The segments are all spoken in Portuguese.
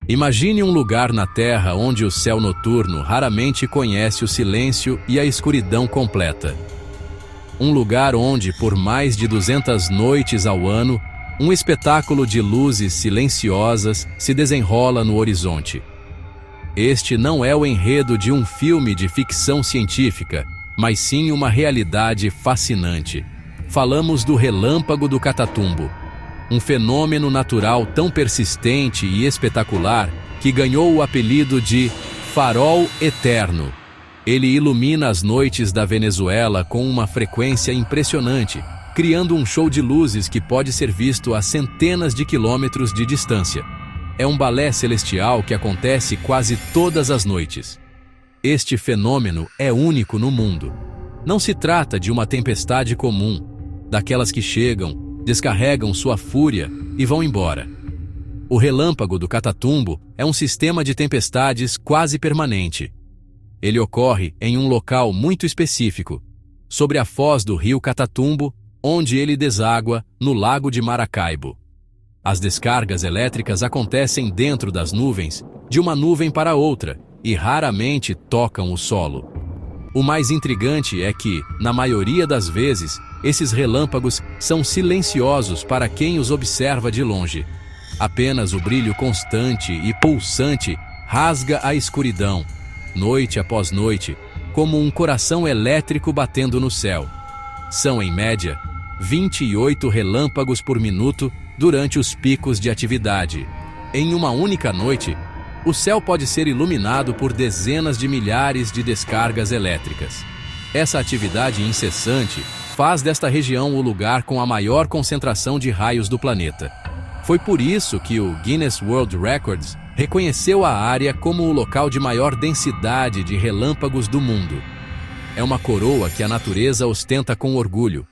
Imagine um lugar na Terra onde o céu noturno raramente conhece o silêncio e a escuridão completa. Um lugar onde, por mais de 200 noites ao ano, um espetáculo de luzes silenciosas se desenrola no horizonte. Este não é o enredo de um filme de ficção científica, mas sim uma realidade fascinante. Falamos do relâmpago do Catatumbo, um fenômeno natural tão persistente e espetacular que ganhou o apelido de Farol Eterno. Ele ilumina as noites da Venezuela com uma frequência impressionante, criando um show de luzes que pode ser visto a centenas de quilômetros de distância. É um balé celestial que acontece quase todas as noites. Este fenômeno é único no mundo. Não se trata de uma tempestade comum, daquelas que chegam, descarregam sua fúria e vão embora. O relâmpago do Catatumbo é um sistema de tempestades quase permanente. Ele ocorre em um local muito específico, sobre a foz do rio Catatumbo, onde ele deságua no Lago de Maracaibo. As descargas elétricas acontecem dentro das nuvens, de uma nuvem para outra, e raramente tocam o solo. O mais intrigante é que, na maioria das vezes, esses relâmpagos são silenciosos para quem os observa de longe. Apenas o brilho constante e pulsante rasga a escuridão, noite após noite, como um coração elétrico batendo no céu. São, em média, 28 relâmpagos por minuto durante os picos de atividade. Em uma única noite, o céu pode ser iluminado por dezenas de milhares de descargas elétricas. Essa atividade incessante faz desta região o lugar com a maior concentração de raios do planeta. Foi por isso que o Guinness World Records reconheceu a área como o local de maior densidade de relâmpagos do mundo. É uma coroa que a natureza ostenta com orgulho,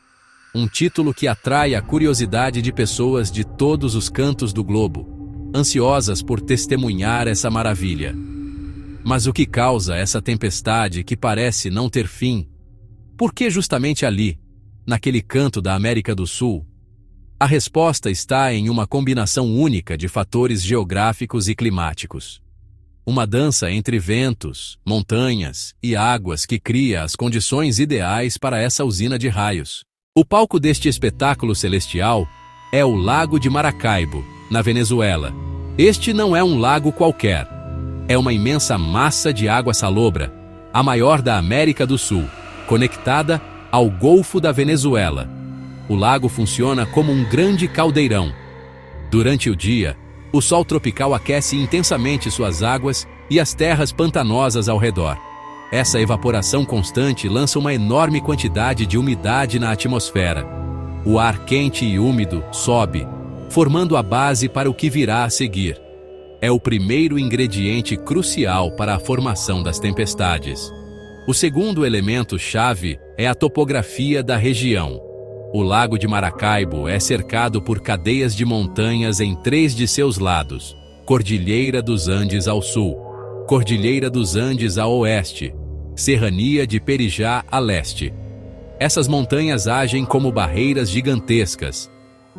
um título que atrai a curiosidade de pessoas de todos os cantos do globo, ansiosas por testemunhar essa maravilha. Mas o que causa essa tempestade que parece não ter fim? Por que justamente ali, naquele canto da América do Sul? A resposta está em uma combinação única de fatores geográficos e climáticos. Uma dança entre ventos, montanhas e águas que cria as condições ideais para essa usina de raios. O palco deste espetáculo celestial é o Lago de Maracaibo, na Venezuela. Este não é um lago qualquer. É uma imensa massa de água salobra, a maior da América do Sul, conectada ao Golfo da Venezuela. O lago funciona como um grande caldeirão. Durante o dia, o sol tropical aquece intensamente suas águas e as terras pantanosas ao redor. Essa evaporação constante lança uma enorme quantidade de umidade na atmosfera. O ar quente e úmido sobe, formando a base para o que virá a seguir. É o primeiro ingrediente crucial para a formação das tempestades. O segundo elemento-chave é a topografia da região. O Lago de Maracaibo é cercado por cadeias de montanhas em 3 de seus lados: Cordilheira dos Andes ao sul, Cordilheira dos Andes a oeste, Serrania de Perijá a leste. Essas montanhas agem como barreiras gigantescas.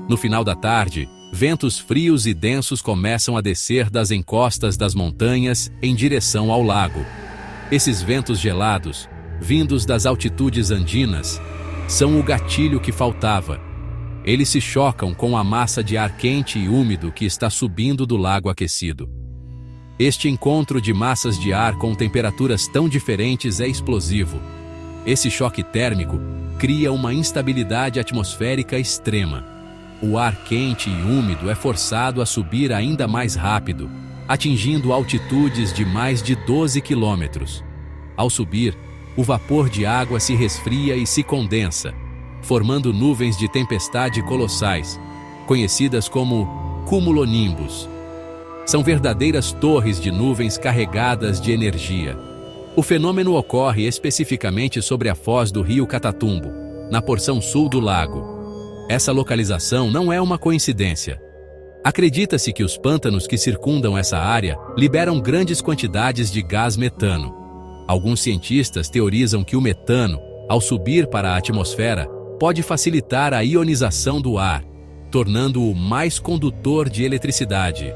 No final da tarde, ventos frios e densos começam a descer das encostas das montanhas em direção ao lago. Esses ventos gelados, vindos das altitudes andinas, são o gatilho que faltava. Eles se chocam com a massa de ar quente e úmido que está subindo do lago aquecido. Este encontro de massas de ar com temperaturas tão diferentes é explosivo. Esse choque térmico cria uma instabilidade atmosférica extrema. O ar quente e úmido é forçado a subir ainda mais rápido, atingindo altitudes de mais de 12 quilômetros. Ao subir, o vapor de água se resfria e se condensa, formando nuvens de tempestade colossais, conhecidas como cumulonimbus. São verdadeiras torres de nuvens carregadas de energia. O fenômeno ocorre especificamente sobre a foz do rio Catatumbo, na porção sul do lago. Essa localização não é uma coincidência. Acredita-se que os pântanos que circundam essa área liberam grandes quantidades de gás metano. Alguns cientistas teorizam que o metano, ao subir para a atmosfera, pode facilitar a ionização do ar, tornando-o mais condutor de eletricidade.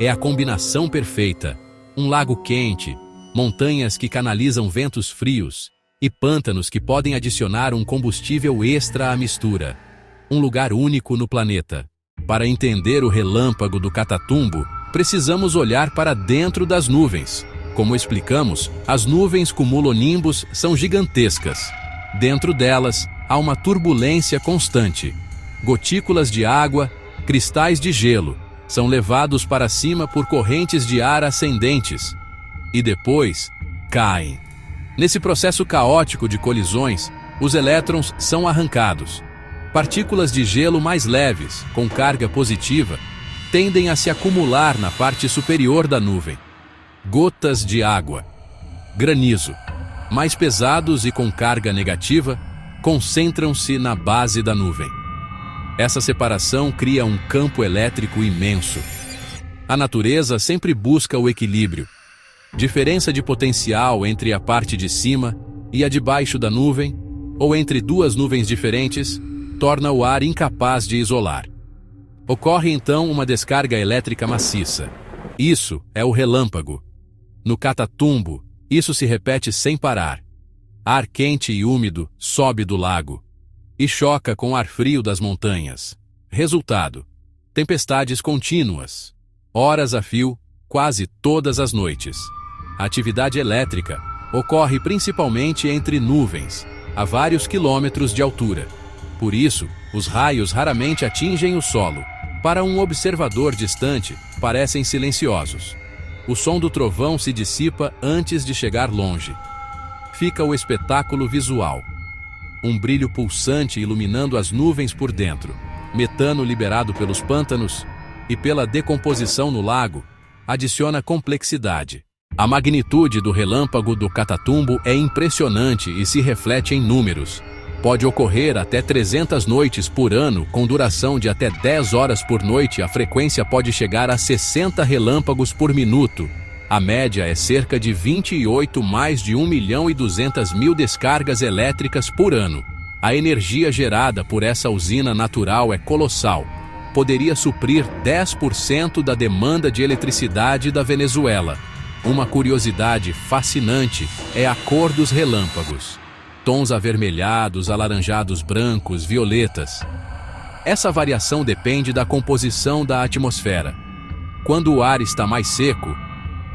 É a combinação perfeita: um lago quente, montanhas que canalizam ventos frios e pântanos que podem adicionar um combustível extra à mistura. Um lugar único no planeta. Para entender o relâmpago do Catatumbo, precisamos olhar para dentro das nuvens. Como explicamos, as nuvens cumulonimbus são gigantescas. Dentro delas, há uma turbulência constante. Gotículas de água, cristais de gelo, são levados para cima por correntes de ar ascendentes. E depois, caem. Nesse processo caótico de colisões, os elétrons são arrancados. Partículas de gelo mais leves, com carga positiva, tendem a se acumular na parte superior da nuvem. Gotas de água. Granizo. Mais pesados e com carga negativa, concentram-se na base da nuvem. Essa separação cria um campo elétrico imenso. A natureza sempre busca o equilíbrio. Diferença de potencial entre a parte de cima e a de baixo da nuvem, ou entre duas nuvens diferentes, torna o ar incapaz de isolar. Ocorre então uma descarga elétrica maciça. Isso é o relâmpago. No Catatumbo, isso se repete sem parar. Ar quente e úmido sobe do lago e choca com o ar frio das montanhas. Resultado: tempestades contínuas, horas a fio, quase todas as noites. A atividade elétrica ocorre principalmente entre nuvens, a vários quilômetros de altura. Por isso, os raios raramente atingem o solo. Para um observador distante, parecem silenciosos. O som do trovão se dissipa antes de chegar longe. Fica o espetáculo visual. Um brilho pulsante iluminando as nuvens por dentro, metano liberado pelos pântanos e pela decomposição no lago, adiciona complexidade. A magnitude do relâmpago do Catatumbo é impressionante e se reflete em números. Pode ocorrer até 300 noites por ano, com duração de até 10 horas por noite. A frequência pode chegar a 60 relâmpagos por minuto. A média é cerca de 28 mais de 1.200.000 descargas elétricas por ano. A energia gerada por essa usina natural é colossal. Poderia suprir 10% da demanda de eletricidade da Venezuela. Uma curiosidade fascinante é a cor dos relâmpagos. Tons avermelhados, alaranjados, brancos, violetas. Essa variação depende da composição da atmosfera. Quando o ar está mais seco,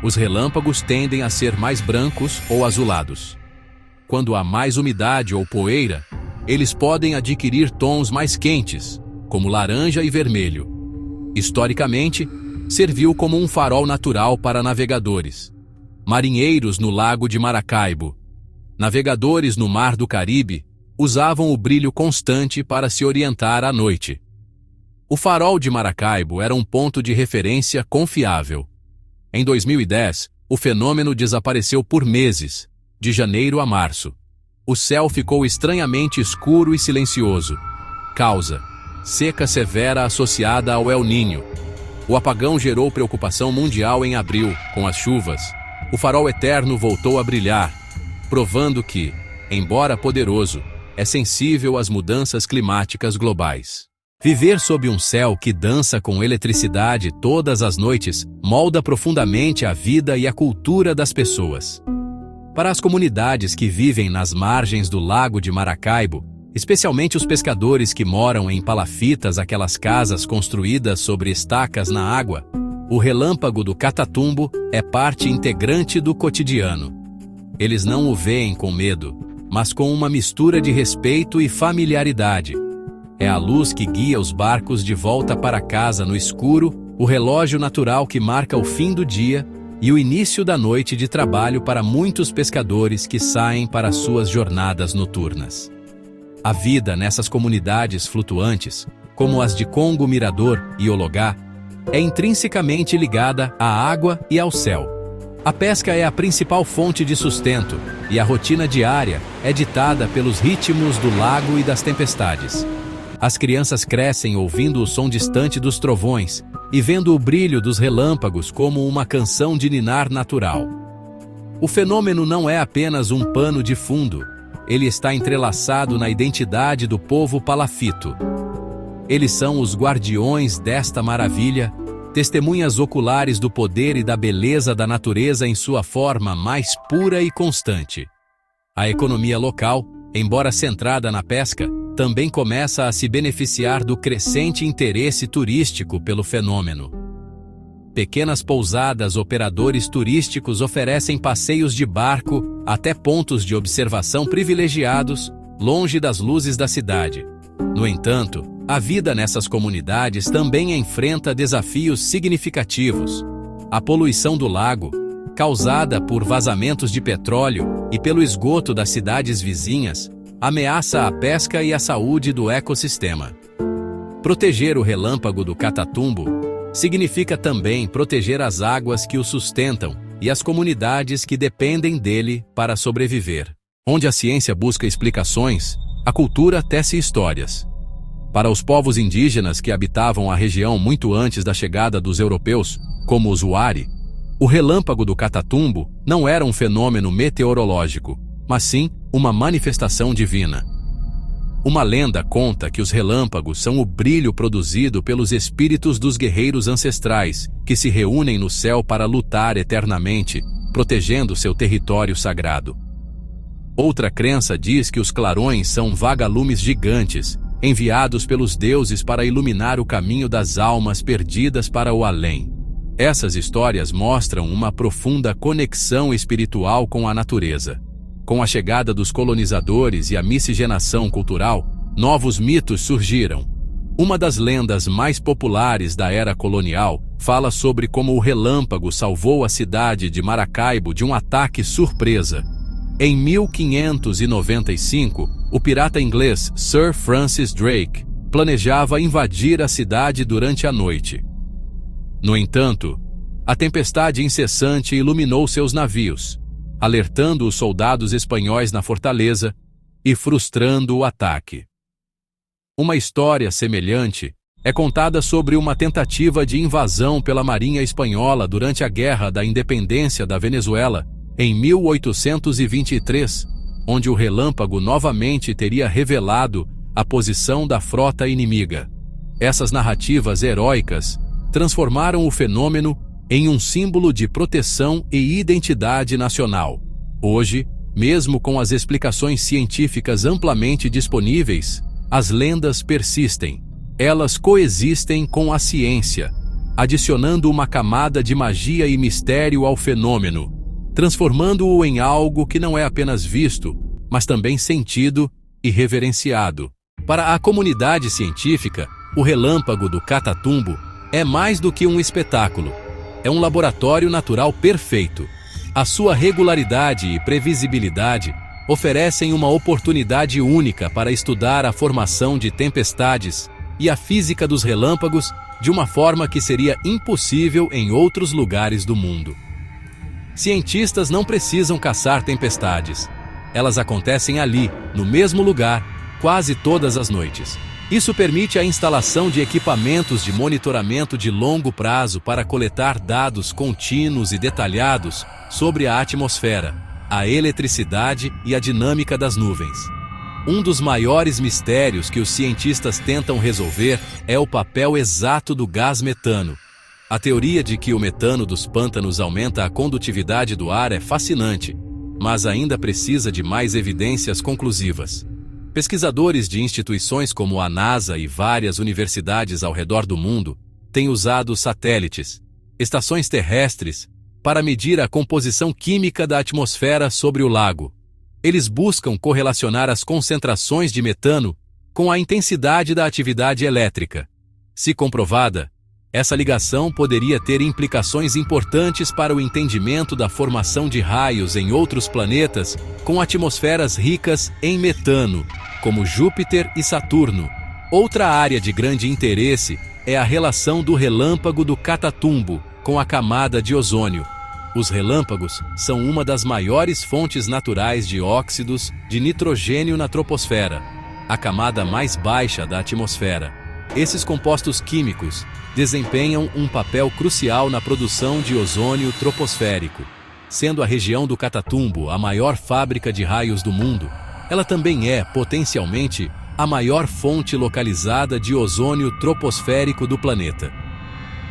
os relâmpagos tendem a ser mais brancos ou azulados. Quando há mais umidade ou poeira, eles podem adquirir tons mais quentes, como laranja e vermelho. Historicamente, serviu como um farol natural para navegadores. Marinheiros no Lago de Maracaibo, navegadores no Mar do Caribe, usavam o brilho constante para se orientar à noite. O farol de Maracaibo era um ponto de referência confiável. Em 2010, o fenômeno desapareceu por meses, de janeiro a março. O céu ficou estranhamente escuro e silencioso. Causa: seca severa associada ao El Niño. O apagão gerou preocupação mundial em abril, com as chuvas. O farol eterno voltou a brilhar, provando que, embora poderoso, é sensível às mudanças climáticas globais. Viver sob um céu que dança com eletricidade todas as noites molda profundamente a vida e a cultura das pessoas. Para as comunidades que vivem nas margens do Lago de Maracaibo, especialmente os pescadores que moram em palafitas, aquelas casas construídas sobre estacas na água, o relâmpago do Catatumbo é parte integrante do cotidiano. Eles não o veem com medo, mas com uma mistura de respeito e familiaridade. É a luz que guia os barcos de volta para casa no escuro, o relógio natural que marca o fim do dia e o início da noite de trabalho para muitos pescadores que saem para suas jornadas noturnas. A vida nessas comunidades flutuantes, como as de Congo Mirador e Ologá, é intrinsecamente ligada à água e ao céu. A pesca é a principal fonte de sustento e a rotina diária é ditada pelos ritmos do lago e das tempestades. As crianças crescem ouvindo o som distante dos trovões e vendo o brilho dos relâmpagos como uma canção de ninar natural. O fenômeno não é apenas um pano de fundo, ele está entrelaçado na identidade do povo palafito. Eles são os guardiões desta maravilha testemunhas oculares do poder e da beleza da natureza em sua forma mais pura e constante. A economia local, embora centrada na pesca, também começa a se beneficiar do crescente interesse turístico pelo fenômeno. Pequenas pousadas operadores turísticos oferecem passeios de barco até pontos de observação privilegiados, longe das luzes da cidade. No entanto, a vida nessas comunidades também enfrenta desafios significativos. A poluição do lago, causada por vazamentos de petróleo e pelo esgoto das cidades vizinhas, ameaça a pesca e a saúde do ecossistema. Proteger o relâmpago do Catatumbo significa também proteger as águas que o sustentam e as comunidades que dependem dele para sobreviver. Onde a ciência busca explicações, a cultura tece histórias. Para os povos indígenas que habitavam a região muito antes da chegada dos europeus, como os Wari, o relâmpago do Catatumbo não era um fenômeno meteorológico, mas sim uma manifestação divina. Uma lenda conta que os relâmpagos são o brilho produzido pelos espíritos dos guerreiros ancestrais, que se reúnem no céu para lutar eternamente, protegendo seu território sagrado. Outra crença diz que os clarões são vagalumes gigantes, enviados pelos deuses para iluminar o caminho das almas perdidas para o além. Essas histórias mostram uma profunda conexão espiritual com a natureza. Com a chegada dos colonizadores e a miscigenação cultural, novos mitos surgiram. Uma das lendas mais populares da era colonial fala sobre como o relâmpago salvou a cidade de Maracaibo de um ataque surpresa. Em 1595, o pirata inglês Sir Francis Drake planejava invadir a cidade durante a noite. No entanto, a tempestade incessante iluminou seus navios, alertando os soldados espanhóis na fortaleza e frustrando o ataque. Uma história semelhante é contada sobre uma tentativa de invasão pela Marinha Espanhola durante a Guerra da Independência da Venezuela, em 1823, onde o relâmpago novamente teria revelado a posição da frota inimiga. Essas narrativas heróicas transformaram o fenômeno em um símbolo de proteção e identidade nacional. Hoje, mesmo com as explicações científicas amplamente disponíveis, as lendas persistem. Elas coexistem com a ciência, adicionando uma camada de magia e mistério ao fenômeno, transformando-o em algo que não é apenas visto, mas também sentido e reverenciado. Para a comunidade científica, o relâmpago do Catatumbo é mais do que um espetáculo. É um laboratório natural perfeito. A sua regularidade e previsibilidade oferecem uma oportunidade única para estudar a formação de tempestades e a física dos relâmpagos de uma forma que seria impossível em outros lugares do mundo. Cientistas não precisam caçar tempestades. Elas acontecem ali, no mesmo lugar, quase todas as noites. Isso permite a instalação de equipamentos de monitoramento de longo prazo para coletar dados contínuos e detalhados sobre a atmosfera, a eletricidade e a dinâmica das nuvens. Um dos maiores mistérios que os cientistas tentam resolver é o papel exato do gás metano. A teoria de que o metano dos pântanos aumenta a condutividade do ar é fascinante, mas ainda precisa de mais evidências conclusivas. Pesquisadores de instituições como a NASA e várias universidades ao redor do mundo têm usado satélites, estações terrestres, para medir a composição química da atmosfera sobre o lago. Eles buscam correlacionar as concentrações de metano com a intensidade da atividade elétrica. Se comprovada, essa ligação poderia ter implicações importantes para o entendimento da formação de raios em outros planetas com atmosferas ricas em metano, como Júpiter e Saturno. Outra área de grande interesse é a relação do relâmpago do Catatumbo com a camada de ozônio. Os relâmpagos são uma das maiores fontes naturais de óxidos de nitrogênio na troposfera, a camada mais baixa da atmosfera. Esses compostos químicos desempenham um papel crucial na produção de ozônio troposférico. Sendo a região do Catatumbo a maior fábrica de raios do mundo, ela também é, potencialmente, a maior fonte localizada de ozônio troposférico do planeta.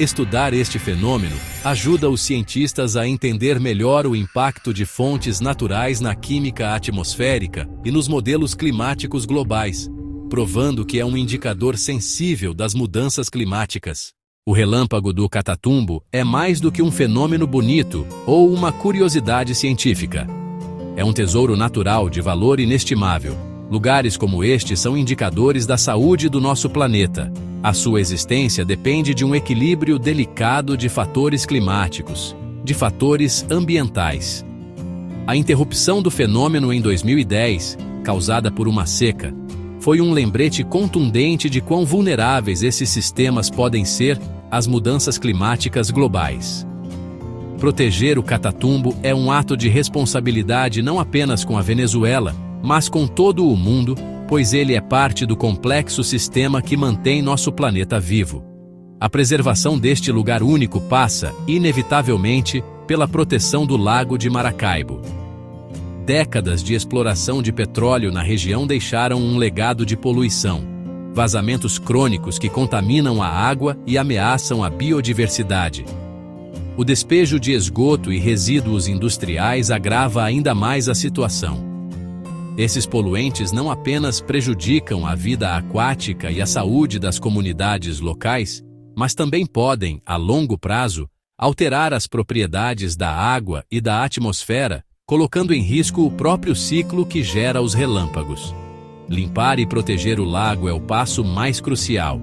Estudar este fenômeno ajuda os cientistas a entender melhor o impacto de fontes naturais na química atmosférica e nos modelos climáticos globais, provando que é um indicador sensível das mudanças climáticas. O relâmpago do Catatumbo é mais do que um fenômeno bonito ou uma curiosidade científica. É um tesouro natural de valor inestimável. Lugares como este são indicadores da saúde do nosso planeta. A sua existência depende de um equilíbrio delicado de fatores climáticos, de fatores ambientais. A interrupção do fenômeno em 2010, causada por uma seca, foi um lembrete contundente de quão vulneráveis esses sistemas podem ser às mudanças climáticas globais. Proteger o Catatumbo é um ato de responsabilidade não apenas com a Venezuela, mas com todo o mundo, pois ele é parte do complexo sistema que mantém nosso planeta vivo. A preservação deste lugar único passa, inevitavelmente, pela proteção do Lago de Maracaibo. Décadas de exploração de petróleo na região deixaram um legado de poluição, vazamentos crônicos que contaminam a água e ameaçam a biodiversidade. O despejo de esgoto e resíduos industriais agrava ainda mais a situação. Esses poluentes não apenas prejudicam a vida aquática e a saúde das comunidades locais, mas também podem, a longo prazo, alterar as propriedades da água e da atmosfera, colocando em risco o próprio ciclo que gera os relâmpagos. Limpar e proteger o lago é o passo mais crucial.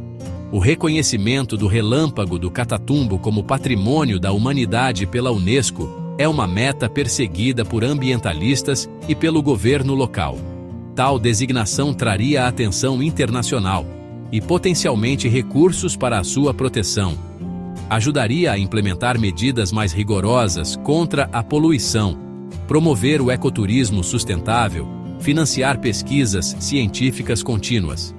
O reconhecimento do relâmpago do Catatumbo como patrimônio da humanidade pela Unesco é uma meta perseguida por ambientalistas e pelo governo local. Tal designação traria atenção internacional e potencialmente recursos para a sua proteção. Ajudaria a implementar medidas mais rigorosas contra a poluição, promover o ecoturismo sustentável, financiar pesquisas científicas contínuas.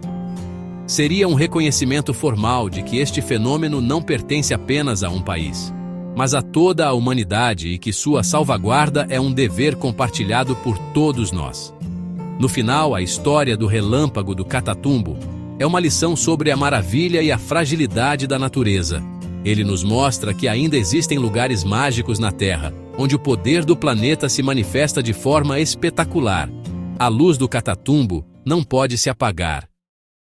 Seria um reconhecimento formal de que este fenômeno não pertence apenas a um país, mas a toda a humanidade e que sua salvaguarda é um dever compartilhado por todos nós. No final, a história do relâmpago do Catatumbo é uma lição sobre a maravilha e a fragilidade da natureza. Ele nos mostra que ainda existem lugares mágicos na Terra, onde o poder do planeta se manifesta de forma espetacular. A luz do Catatumbo não pode se apagar.